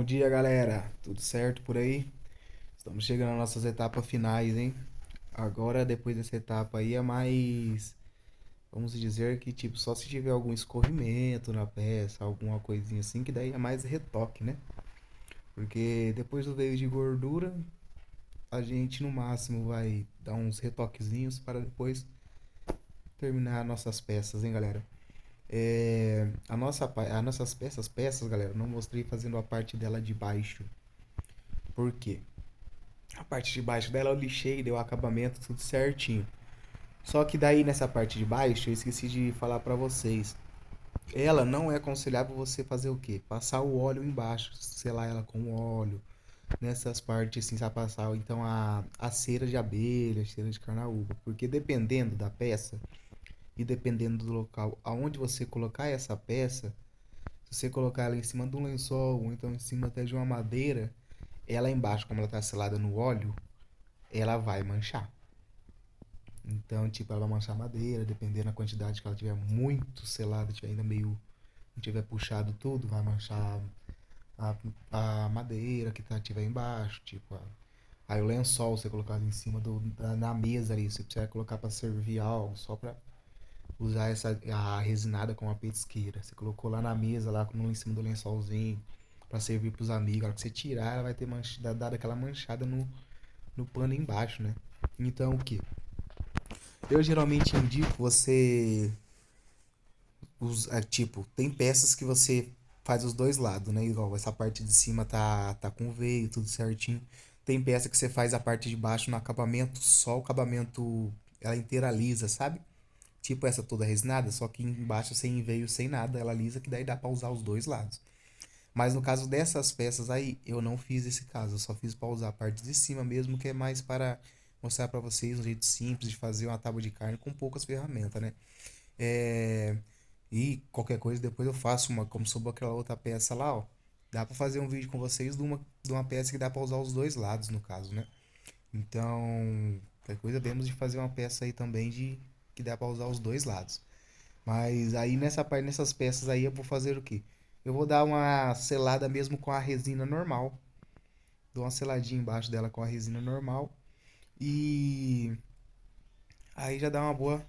Bom dia, galera. Tudo certo por aí? Estamos chegando às nossas etapas finais, hein? Agora, depois dessa etapa aí, é mais. Vamos dizer que, tipo, só se tiver algum escorrimento na peça, alguma coisinha assim, que daí é mais retoque, né? Porque depois do veio de gordura, a gente no máximo vai dar uns retoquezinhos para depois terminar nossas peças, hein, galera? As nossas peças, galera, não mostrei fazendo a parte dela de baixo. Por quê? A parte de baixo dela eu lixei, deu o acabamento tudo certinho. Só que daí nessa parte de baixo eu esqueci de falar pra vocês. Ela não é aconselhável você fazer o quê? Passar o óleo embaixo, selar ela com óleo. Nessas partes assim, sabe passar então a cera de abelha, cera de carnaúba. Porque dependendo da peça e dependendo do local aonde você colocar essa peça, se você colocar ela em cima de um lençol ou então em cima até de uma madeira, ela embaixo, como ela está selada no óleo, ela vai manchar. Então, tipo, ela vai manchar a madeira, dependendo da quantidade que ela tiver muito selada, tiver ainda meio, não tiver puxado tudo, vai manchar a, a madeira que tiver embaixo, tipo, aí o lençol você colocar em cima na mesa ali, você precisa colocar para servir algo, só para usar a resinada com a petisqueira. Você colocou lá na mesa, lá em cima do lençolzinho, para servir para os amigos. A hora que você tirar, ela vai ter dado aquela manchada no pano embaixo, né? Então, o que? Eu geralmente indico você tipo, tem peças que você faz os dois lados, né? Igual essa parte de cima tá com veio, tudo certinho. Tem peça que você faz a parte de baixo no acabamento, só o acabamento ela inteira lisa, sabe? Tipo essa toda resinada, só que embaixo sem veio, sem nada, ela lisa, que daí dá pra usar os dois lados. Mas no caso dessas peças aí, eu não fiz esse caso, eu só fiz pra usar a parte de cima mesmo, que é mais para mostrar pra vocês um jeito simples de fazer uma tábua de carne com poucas ferramentas, né? É, e qualquer coisa depois eu faço uma, como sobrou aquela outra peça lá, ó. Dá pra fazer um vídeo com vocês de uma peça que dá pra usar os dois lados, no caso, né? Então, qualquer coisa vemos de fazer uma peça aí também de que dá pra usar os dois lados. Mas aí nessa parte, nessas peças aí eu vou fazer o quê? Eu vou dar uma selada mesmo com a resina normal. Dou uma seladinha embaixo dela com a resina normal. E aí já dá uma boa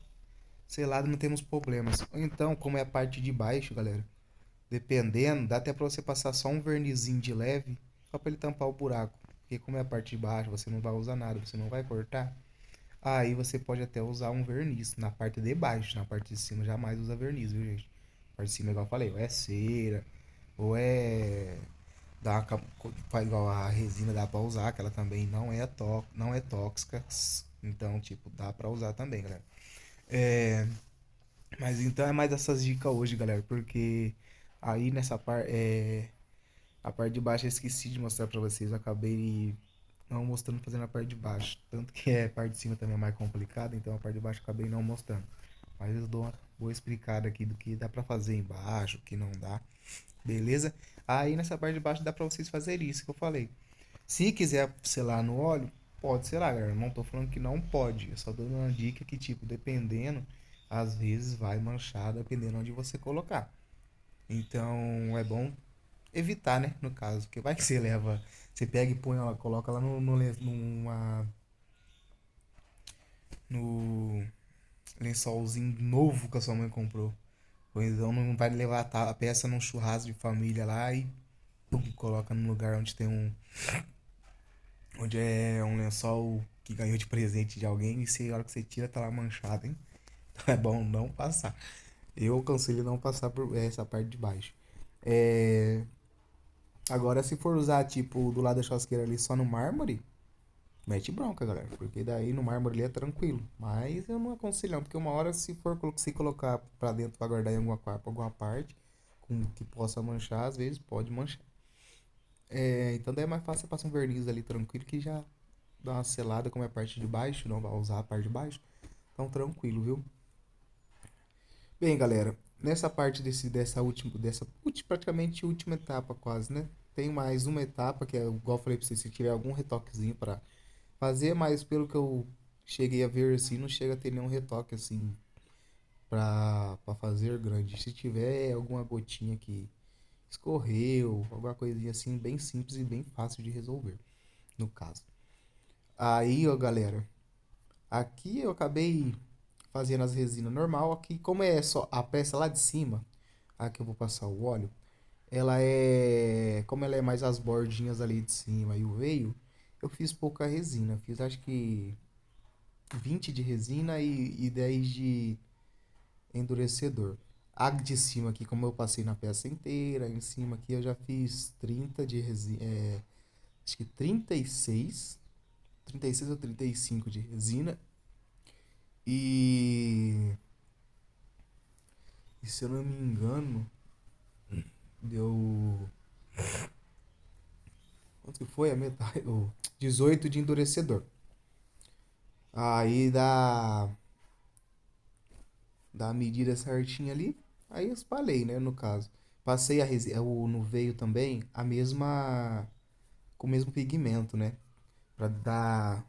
selada, não temos problemas. Ou então, como é a parte de baixo, galera, dependendo, dá até pra você passar só um vernizinho de leve, só pra ele tampar o buraco. Porque como é a parte de baixo, você não vai usar nada, você não vai cortar. Aí você pode até usar um verniz na parte de baixo, na parte de cima jamais usa verniz, viu, gente? Na parte de cima, igual eu falei, ou é cera, ou é faz igual a resina dá pra usar, que ela também não é tóxica. Então, tipo, dá pra usar também, galera. É, mas então é mais essas dicas hoje, galera, porque aí nessa parte, a parte de baixo eu esqueci de mostrar pra vocês, eu acabei não mostrando fazendo a parte de baixo, tanto que a parte de cima também é mais complicada, então a parte de baixo eu acabei não mostrando. Mas eu dou uma boa explicada aqui do que dá pra fazer embaixo, o que não dá, beleza? Aí nessa parte de baixo dá pra vocês fazerem isso que eu falei. Se quiser selar no óleo, pode selar, galera. Não tô falando que não pode. Eu só dou uma dica que, tipo, dependendo, às vezes vai manchar, dependendo onde você colocar. Então é bom evitar, né? No caso, porque vai que você leva, você pega e põe ela, coloca lá no lençolzinho novo que a sua mãe comprou. Ou então não vai levar a peça num churrasco de família lá e pum, coloca num lugar onde é um lençol que ganhou de presente de alguém e a hora que você tira tá lá manchado, hein? Então é bom não passar. Eu aconselho não passar por essa parte de baixo. É... Agora, se for usar, tipo, do lado da churrasqueira ali só no mármore, mete bronca, galera. Porque daí no mármore ali é tranquilo. Mas eu não aconselho, não. Porque uma hora, se colocar pra dentro pra guardar em alguma parte com que possa manchar, às vezes pode manchar. Então daí é mais fácil você passar um verniz ali tranquilo que já dá uma selada como é a parte de baixo. Não vai usar a parte de baixo. Então tranquilo, viu? Bem, galera, nessa parte praticamente última etapa quase, né? Tem mais uma etapa que é, igual eu falei pra você, se tiver algum retoquezinho pra fazer, mas pelo que eu cheguei a ver assim, não chega a ter nenhum retoque assim pra fazer grande. Se tiver alguma gotinha que escorreu, alguma coisinha assim, bem simples e bem fácil de resolver, no caso. Aí, ó, galera, aqui eu acabei fazendo as resinas normal, aqui como é só a peça lá de cima, aqui eu vou passar o óleo, ela é, como ela é mais as bordinhas ali de cima e o veio, eu fiz pouca resina, fiz acho que 20 de resina e 10 de endurecedor. A de cima aqui, como eu passei na peça inteira, em cima aqui eu já fiz 30 de resina, acho que 36 ou 35 de resina. E, e se eu não me engano, deu. Quanto que foi? A metade? Oh, 18 de endurecedor. Aí dá a medida certinha ali. Aí eu espalhei, né? No caso. Passei no veio também a mesma. Com o mesmo pigmento, né? Pra dar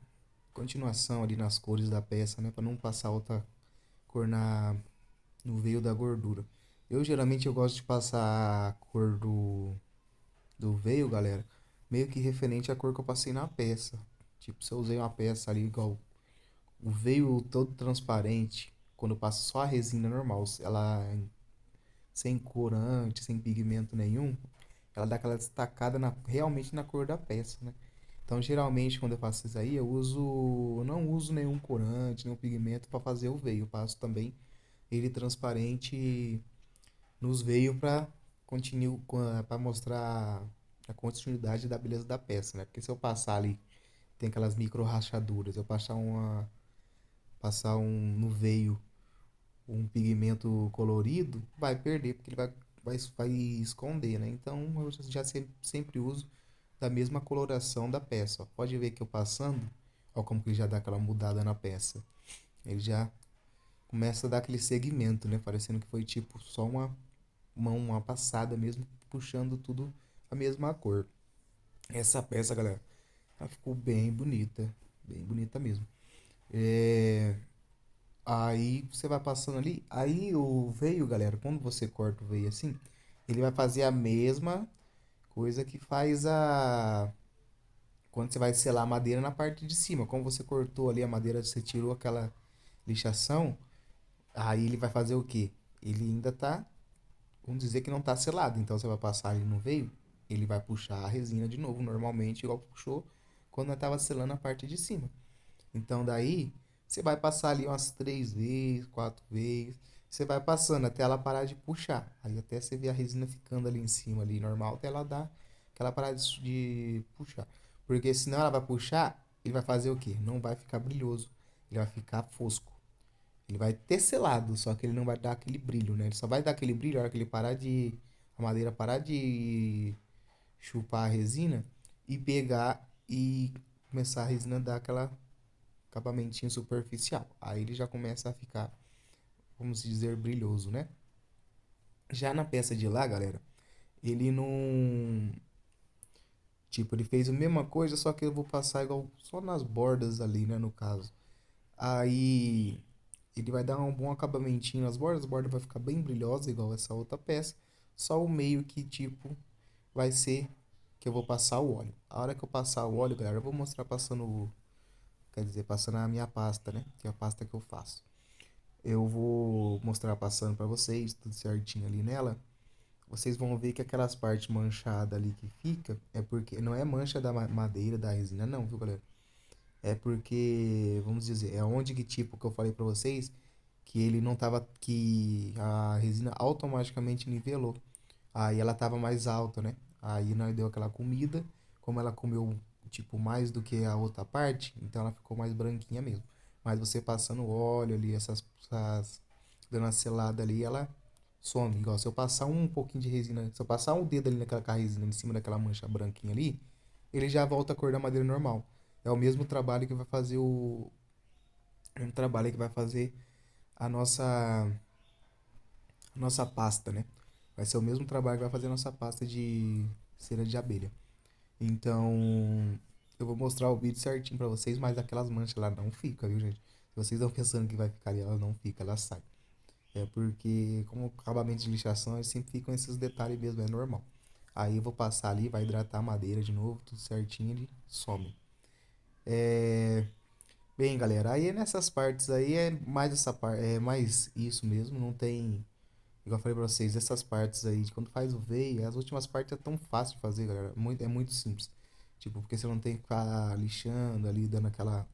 continuação ali nas cores da peça, né? Pra não passar outra cor no veio da gordura. Eu geralmente eu gosto de passar a cor do veio, galera, meio que referente à cor que eu passei na peça. Tipo, se eu usei uma peça ali igual o veio todo transparente, quando eu passo só a resina normal, ela sem corante, sem pigmento nenhum, ela dá aquela destacada realmente na cor da peça, né? Então, geralmente, quando eu faço isso aí, eu não uso nenhum corante, nenhum pigmento para fazer o veio. Eu passo também ele transparente nos veios para mostrar a continuidade da beleza da peça, né? Porque se eu passar ali, tem aquelas micro rachaduras, eu passar no veio um pigmento colorido, vai perder, porque vai esconder, né? Então eu já sempre uso da mesma coloração da peça. Ó. Pode ver que eu passando, ó como que ele já dá aquela mudada na peça. Ele já começa a dar aquele segmento, né? Parecendo que foi tipo só uma passada mesmo, puxando tudo a mesma cor. Essa peça, galera, ela ficou bem bonita mesmo. É, Aí você vai passando ali, aí o veio, galera, quando você corta o veio assim, ele vai fazer a mesma coisa que faz a quando você vai selar a madeira na parte de cima. Como você cortou ali a madeira, você tirou aquela lixação, aí ele vai fazer o quê? Ele ainda tá, vamos dizer que não tá selado, então você vai passar ali no veio, ele vai puxar a resina de novo, normalmente, igual puxou quando eu tava selando a parte de cima. Então daí você vai passar ali umas 3 vezes, 4 vezes. Você vai passando até ela parar de puxar. Aí até você ver a resina ficando ali em cima, ali normal, até ela dar aquela parada de puxar. Porque senão ela vai puxar, ele vai fazer o quê? Não vai ficar brilhoso. Ele vai ficar fosco. Ele vai ter selado, só que ele não vai dar aquele brilho, né? Ele só vai dar aquele brilho na hora que ele parar de. A madeira parar de chupar a resina e pegar e começar a resina a dar aquela acabamentinho superficial. Aí ele já começa a ficar, vamos dizer, brilhoso, né? Já na peça de lá, galera, ele não. Tipo, ele fez a mesma coisa, só que eu vou passar igual só nas bordas ali, né? No caso. Aí ele vai dar um bom acabamentinho nas bordas, a borda vai ficar bem brilhosa, igual essa outra peça. Só o meio que, tipo, vai ser que eu vou passar o óleo. A hora que eu passar o óleo, galera, eu vou mostrar passando, quer dizer, passando a minha pasta, né? Que é a pasta que eu faço. Eu vou mostrar passando para vocês, tudo certinho ali nela. Vocês vão ver que aquelas partes manchadas ali que fica é porque não é mancha da madeira, da resina, não, viu, galera? É porque, vamos dizer, é onde que tipo que eu falei para vocês que ele não tava, que a resina automaticamente nivelou. Aí ela tava mais alta, né? Aí nós deu aquela comida, como ela comeu tipo mais do que a outra parte, então ela ficou mais branquinha mesmo. Mas você passando óleo ali, dando uma selada ali, ela some. Igual se eu passar um pouquinho de resina, se eu passar um dedo ali naquela com a resina em cima daquela mancha branquinha ali, ele já volta a cor da madeira normal. É o mesmo trabalho que vai fazer o trabalho que vai fazer a nossa pasta, né? Vai ser o mesmo trabalho que vai fazer a nossa pasta de cera de abelha. Então, eu vou mostrar o vídeo certinho pra vocês, mas aquelas manchas lá não ficam, viu, gente? Se vocês estão pensando que vai ficar ali, ela não fica, ela sai. É porque, como acabamento de lixação, eles sempre ficam esses detalhes mesmo, é normal. Aí eu vou passar ali, vai hidratar a madeira de novo, tudo certinho, ele some. É... Bem, galera, aí nessas partes aí é mais essa parte, é mais isso mesmo, não tem, igual eu falei pra vocês, essas partes aí, de quando faz o veio, as últimas partes é tão fácil de fazer, galera, é muito simples. Tipo, porque você não tem que ficar lixando ali, dando aquela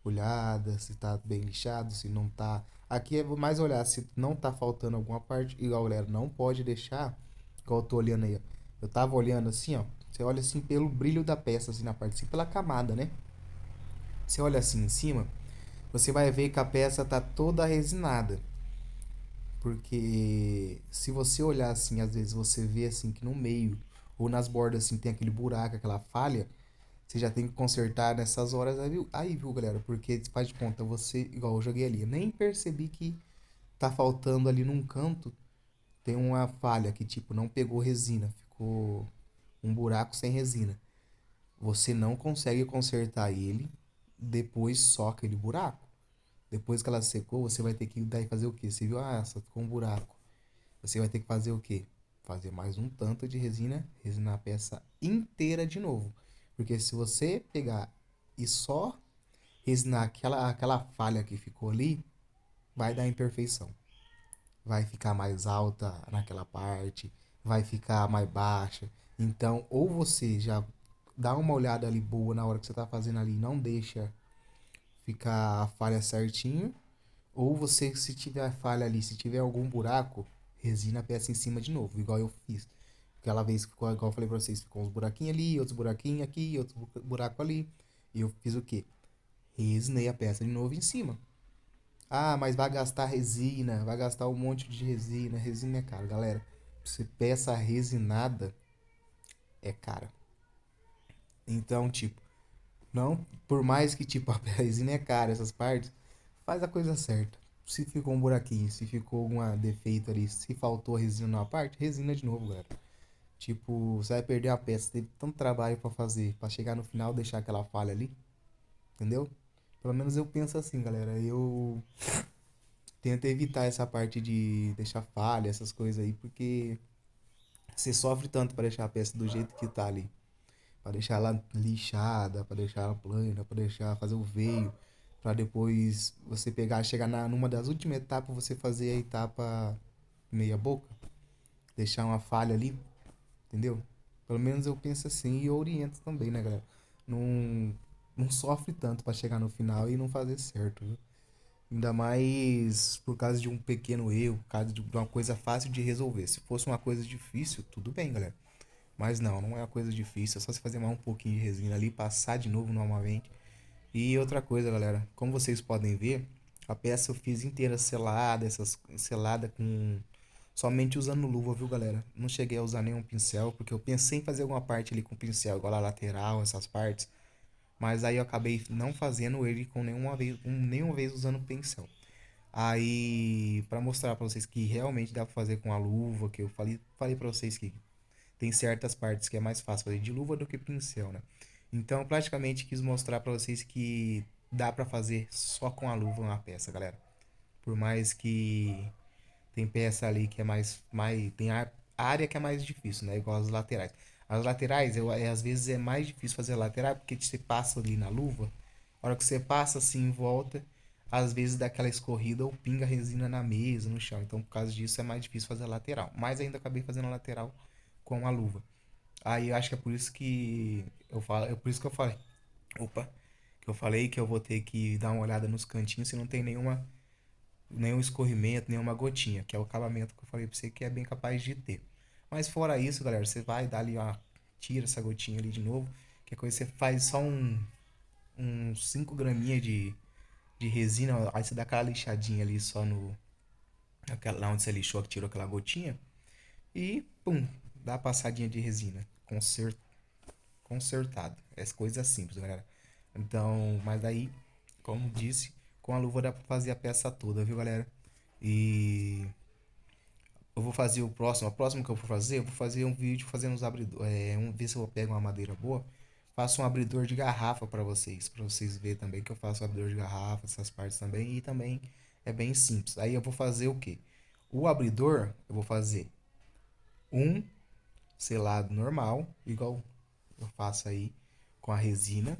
olhada, se tá bem lixado, se não tá. Aqui é mais olhar se não tá faltando alguma parte, igual, galera, não pode deixar, igual eu tô olhando aí, ó. Eu tava olhando assim, ó, você olha assim pelo brilho da peça, assim, na parte, assim, pela camada, né? Você olha assim em cima, você vai ver que a peça tá toda resinada. Porque se você olhar assim, às vezes você vê assim que no meio ou nas bordas assim tem aquele buraco, aquela falha, você já tem que consertar nessas horas aí, viu, galera? Porque faz de conta, você, igual eu joguei ali, eu nem percebi que tá faltando ali num canto, tem uma falha que tipo não pegou resina, ficou um buraco sem resina. Você não consegue consertar ele depois só aquele buraco. Depois que ela secou, você vai ter que daí fazer o quê? Você viu, ah, só ficou um buraco. Você vai ter que fazer o quê? Fazer mais um tanto de resina, resinar a peça inteira de novo. Porque se você pegar e só resinar aquela falha que ficou ali, vai dar imperfeição. Vai ficar mais alta naquela parte, vai ficar mais baixa. Então, ou você já dá uma olhada ali boa na hora que você está fazendo ali, não deixa ficar a falha certinho, ou você, se tiver falha ali, se tiver algum buraco, resina a peça em cima de novo, igual eu fiz. Aquela vez que ficou, igual eu falei pra vocês, ficou uns buraquinhos ali, outros buraquinhos aqui, outro buraco ali. E eu fiz o quê? Resinei a peça de novo em cima. Ah, mas vai gastar resina, vai gastar um monte de resina. Resina é caro, galera. Se peça resinada é cara. Então, tipo, não, por mais que tipo a resina é cara, essas partes, faz a coisa certa. Se ficou um buraquinho, se ficou algum defeito ali, se faltou resina numa parte, resina de novo, galera. Tipo, você vai perder a peça, teve tanto trabalho pra fazer, pra chegar no final deixar aquela falha ali, entendeu? Pelo menos eu penso assim, galera. Eu tento evitar essa parte de deixar falha, essas coisas aí, porque você sofre tanto pra deixar a peça do jeito que tá ali. Pra deixar ela lixada, pra deixar ela plana, pra deixar fazer o veio, pra depois você pegar, chegar numa das últimas etapas, você fazer a etapa meia boca, deixar uma falha ali, entendeu? Pelo menos eu penso assim e eu oriento também, né, galera? Não, não sofre tanto pra chegar no final e não fazer certo, viu? Ainda mais por causa de um pequeno erro, por causa de uma coisa fácil de resolver. Se fosse uma coisa difícil, tudo bem, galera. Mas não, não é uma coisa difícil. É só você fazer mais um pouquinho de resina ali, passar de novo normalmente. E outra coisa, galera, como vocês podem ver, a peça eu fiz inteira selada, essas selada com somente usando luva, viu, galera? Não cheguei a usar nenhum pincel, porque eu pensei em fazer alguma parte ali com pincel, igual a lateral, essas partes, mas aí eu acabei não fazendo ele com nenhuma vez usando pincel. Aí, para mostrar para vocês que realmente dá para fazer com a luva, que eu falei para vocês que tem certas partes que é mais fácil fazer de luva do que pincel, né? Então, praticamente quis mostrar para vocês que dá para fazer só com a luva uma peça, galera. Por mais que tem peça ali que é mais tem a área que é mais difícil, né? Igual as laterais. As laterais, às vezes é mais difícil fazer a lateral porque você passa ali na luva, a hora que você passa assim em volta, às vezes dá aquela escorrida ou pinga a resina na mesa, no chão. Então, por causa disso, é mais difícil fazer a lateral. Mas ainda acabei fazendo a lateral com a luva. Aí eu acho que é por isso que eu falo, é por isso que eu falei, opa, que eu falei que eu vou ter que dar uma olhada nos cantinhos se não tem nenhum escorrimento, nenhuma gotinha, que é o acabamento que eu falei pra você que é bem capaz de ter. Mas fora isso, galera, você vai dar ali uma tira essa gotinha ali de novo, que coisa você faz só uns 5 graminhas de resina, aí você dá aquela lixadinha ali só lá onde você lixou, que tirou aquela gotinha, e pum, dá a passadinha de resina. Consertado. É coisa simples, galera. Então, mas daí, como disse, com a luva dá pra fazer a peça toda, viu, galera? E eu vou fazer a próxima que eu vou fazer um vídeo fazendo uns abridores, ver se eu pego uma madeira boa, faço um abridor de garrafa para vocês verem também que eu faço abridor de garrafa, essas partes também, e também é bem simples. Aí eu vou fazer o quê? O abridor, eu vou fazer um selado normal, igual eu faço aí com a resina.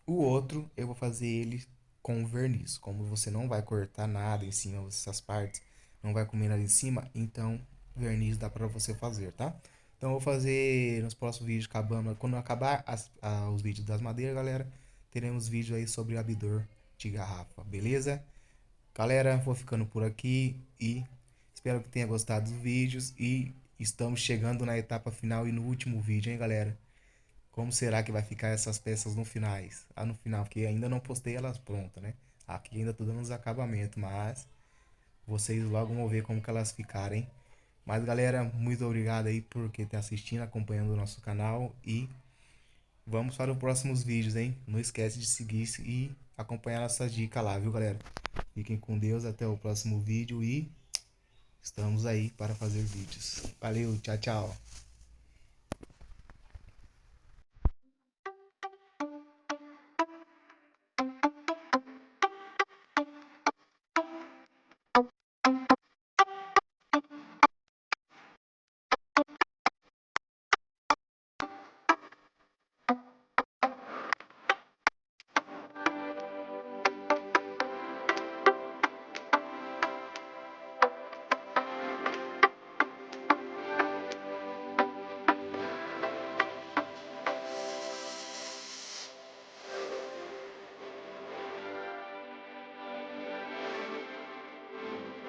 O outro eu vou fazer ele com verniz. Como você não vai cortar nada em cima dessas partes, não vai comer nada em cima, então verniz dá para você fazer, tá? Então eu vou fazer nos próximos vídeos, acabando, quando acabar os vídeos das madeiras, galera, teremos vídeo aí sobre abridor de garrafa, beleza? Galera, vou ficando por aqui e espero que tenha gostado dos vídeos e estamos chegando na etapa final e no último vídeo, hein, galera? Como será que vai ficar essas peças no finais? Ah, no final, porque ainda não postei elas prontas, né? Aqui ainda tô dando uns acabamentos, mas vocês logo vão ver como que elas ficaram, hein? Mas galera, muito obrigado aí por quem tá assistindo, acompanhando o nosso canal e vamos para os próximos vídeos, hein? Não esquece de seguir e acompanhar nossas dicas lá, viu, galera? Fiquem com Deus, até o próximo vídeo e estamos aí para fazer vídeos. Valeu, tchau, tchau.